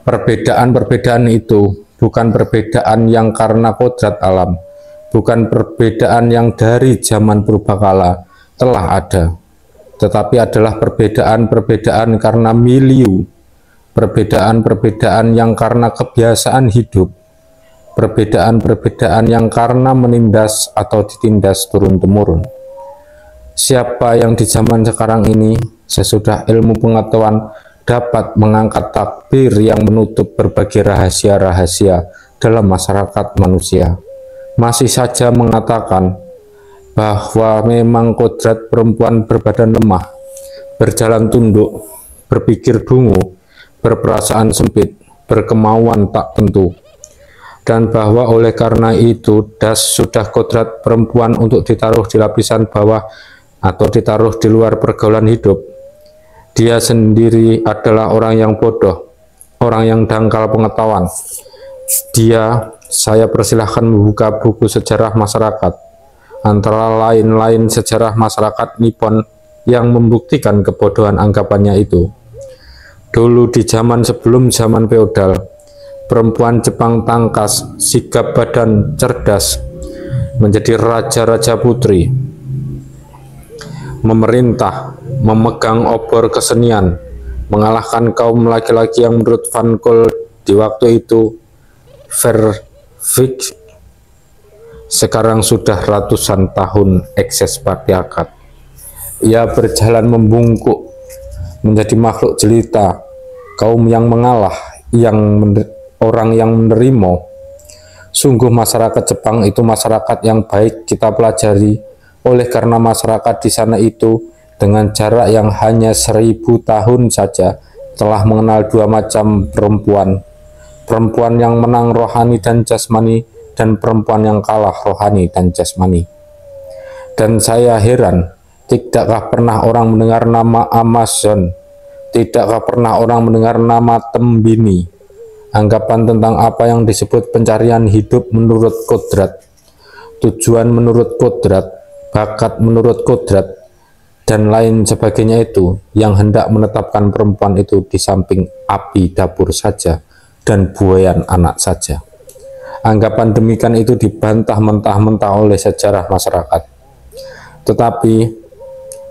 Perbedaan-perbedaan itu bukan perbedaan yang karena kodrat alam, bukan perbedaan yang dari zaman purbakala telah ada, tetapi adalah perbedaan-perbedaan karena milieu, perbedaan-perbedaan yang karena kebiasaan hidup, perbedaan-perbedaan yang karena menindas atau ditindas turun-temurun. Siapa yang di zaman sekarang ini sesudah ilmu pengetahuan dapat mengangkat takbir yang menutup berbagai rahasia-rahasia dalam masyarakat manusia, masih saja mengatakan bahwa memang kodrat perempuan berbadan lemah, berjalan tunduk, berpikir dungu, berperasaan sempit, berkemauan tak tentu, dan bahwa oleh karena itu das sudah kodrat perempuan untuk ditaruh di lapisan bawah atau ditaruh di luar pergaulan hidup. Dia sendiri adalah orang yang bodoh, orang yang dangkal pengetahuan. Saya persilahkan membuka buku sejarah masyarakat, antara lain sejarah masyarakat Nippon yang membuktikan kebodohan anggapannya itu. Dulu di zaman sebelum zaman feodal, perempuan Jepang tangkas, sigap badan, cerdas, menjadi raja-raja putri, memerintah, memegang obor kesenian, mengalahkan kaum laki-laki yang menurut Van Gogh di waktu itu perfect. Sekarang sudah ratusan tahun ekses patriarkat. Ia berjalan membungkuk menjadi makhluk jelita, kaum yang mengalah, orang yang menerima. Sungguh masyarakat Jepang itu masyarakat yang baik kita pelajari, oleh karena masyarakat di sana itu dengan jarak yang hanya 1000 tahun saja telah mengenal dua macam perempuan. Perempuan yang menang rohani dan jasmani, dan perempuan yang kalah rohani dan jasmani. Dan saya heran, tidakkah pernah orang mendengar nama Amazon? Tidakkah pernah orang mendengar nama Tembini? Anggapan tentang apa yang disebut pencarian hidup menurut kodrat, tujuan menurut kodrat, bakat menurut kodrat, dan lain sebagainya itu yang hendak menetapkan perempuan itu di samping api dapur saja dan buayan anak saja. Anggapan demikian itu dibantah mentah-mentah oleh sejarah masyarakat. Tetapi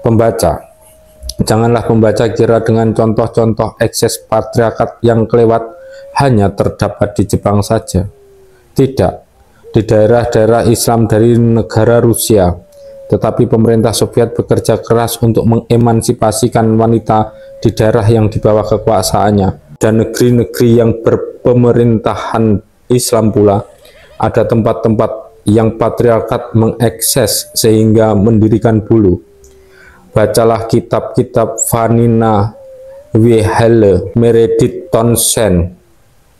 pembaca, janganlah pembaca kira dengan contoh-contoh ekses patriarkat yang kelewat hanya terdapat di Jepang saja. Tidak, di daerah-daerah Islam dari negara Rusia, tetapi pemerintah Soviet bekerja keras untuk mengemansipasikan wanita di daerah yang di bawah kekuasaannya, dan negeri-negeri yang berpemerintahan Islam pula ada tempat-tempat yang patriarkat mengekses sehingga mendirikan bulu. Bacalah kitab-kitab Vanina Wehelle, Meredith Townsend,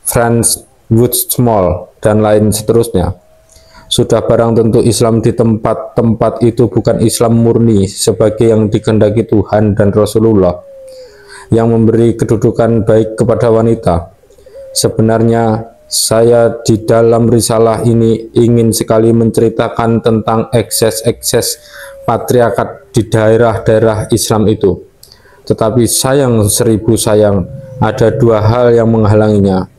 Franz Woodsmall, dan lain seterusnya. Sudah barang tentu Islam di tempat-tempat itu bukan Islam murni sebagai yang dikehendaki Tuhan dan Rasulullah, yang memberi kedudukan baik kepada wanita. Sebenarnya saya di dalam risalah ini ingin sekali menceritakan tentang ekses-ekses patriarkat di daerah-daerah Islam itu. Tetapi sayang seribu sayang, ada dua hal yang menghalanginya.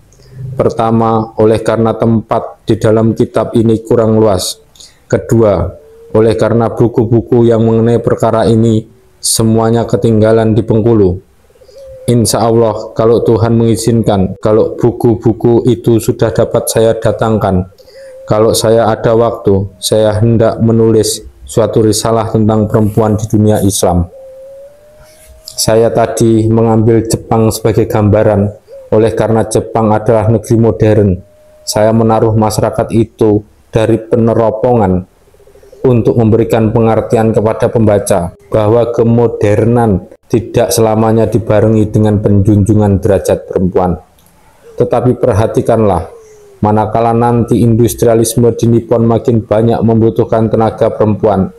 Pertama, oleh karena tempat di dalam kitab ini kurang luas. Kedua, oleh karena buku-buku yang mengenai perkara ini semuanya ketinggalan di Bengkulu. Insya Allah, kalau Tuhan mengizinkan, kalau buku-buku itu sudah dapat saya datangkan, kalau saya ada waktu, saya hendak menulis suatu risalah tentang perempuan di dunia Islam. Saya tadi mengambil Jepang sebagai gambaran. Oleh karena Jepang adalah negeri modern, saya menaruh masyarakat itu dari peneropongan untuk memberikan pengertian kepada pembaca bahwa kemodernan tidak selamanya dibarengi dengan penjunjungan derajat perempuan. Tetapi perhatikanlah, manakala nanti industrialisme di Nippon makin banyak membutuhkan tenaga perempuan,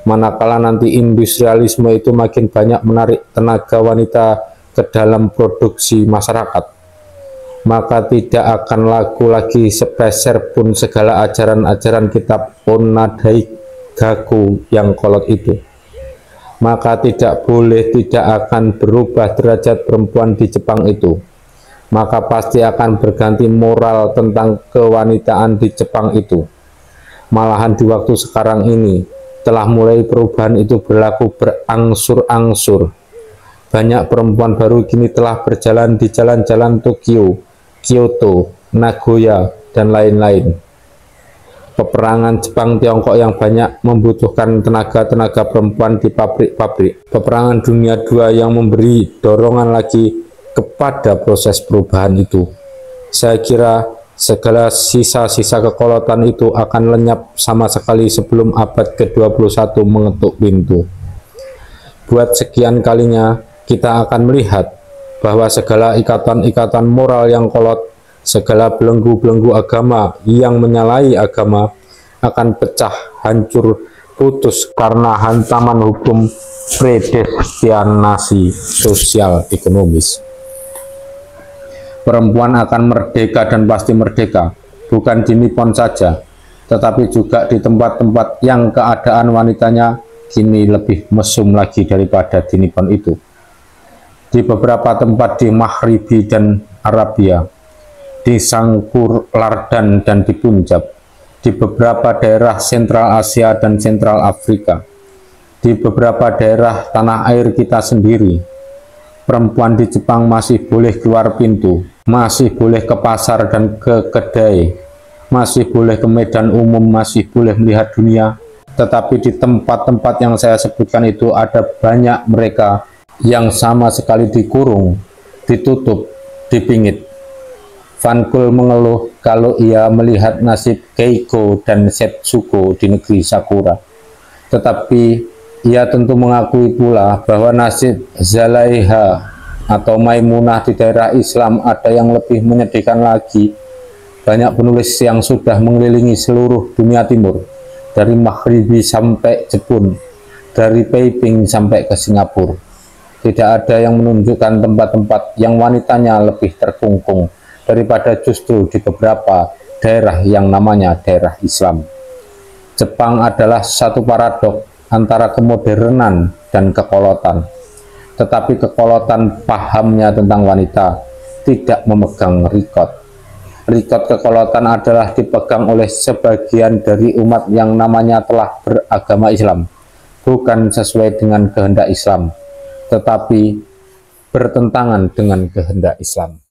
manakala nanti industrialisme itu makin banyak menarik tenaga wanita ke dalam produksi masyarakat, maka tidak akan laku lagi sepeser pun segala ajaran-ajaran kitab Onadai Gaku yang kolot itu. Maka tidak boleh, tidak akan berubah derajat perempuan di Jepang itu. maka pasti akan berganti moral tentang kewanitaan di Jepang itu. Malahan di waktu sekarang ini telah mulai perubahan itu berlaku berangsur-angsur. Banyak perempuan baru kini telah berjalan di jalan-jalan Tokyo, Kyoto, Nagoya, dan lain-lain. Peperangan Jepang-Tiongkok yang banyak membutuhkan tenaga-tenaga perempuan di pabrik-pabrik. Peperangan Dunia II yang memberi dorongan lagi kepada proses perubahan itu. Saya kira segala sisa-sisa kekolotan itu akan lenyap sama sekali sebelum abad ke-21 mengetuk pintu. Buat sekian kalinya, kita akan melihat bahwa segala ikatan-ikatan moral yang kolot, segala belenggu-belenggu agama yang menyalahi agama akan pecah, hancur, putus karena hantaman hukum predestinasi sosial ekonomis. Perempuan akan merdeka dan pasti merdeka, bukan di Nippon saja, tetapi juga di tempat-tempat yang keadaan wanitanya kini lebih mesum lagi daripada di Nippon itu. Di beberapa tempat di Maghribi dan Arabia, di Sangkur Lardan dan di Punjab, di beberapa daerah Sentral Asia dan Sentral Afrika, di beberapa daerah tanah air kita sendiri, perempuan di Jepang masih boleh keluar pintu, masih boleh ke pasar dan ke kedai, masih boleh ke medan umum, masih boleh melihat dunia. Tetapi di tempat-tempat yang saya sebutkan itu ada banyak mereka yang sama sekali dikurung, ditutup, dipingit. Van Gogh mengeluh kalau ia melihat nasib Keiko dan Setsuko di negeri Sakura. Tetapi ia tentu mengakui pula bahwa nasib Zalaiha atau Maimunah di daerah Islam ada yang lebih menyedihkan lagi. Banyak penulis yang sudah mengelilingi seluruh dunia timur, dari Maghribi sampai Jepun, dari Peiping sampai ke Singapura. Tidak ada yang menunjukkan tempat-tempat yang wanitanya lebih terkungkung daripada justru di beberapa daerah yang namanya daerah Islam. Jepang adalah satu paradok antara kemodernan dan kekolotan. Tetapi kekolotan pahamnya tentang wanita tidak memegang rikot. Rikot kekolotan adalah dipegang oleh sebagian dari umat yang namanya telah beragama Islam, bukan sesuai dengan kehendak Islam, tetapi bertentangan dengan kehendak Islam.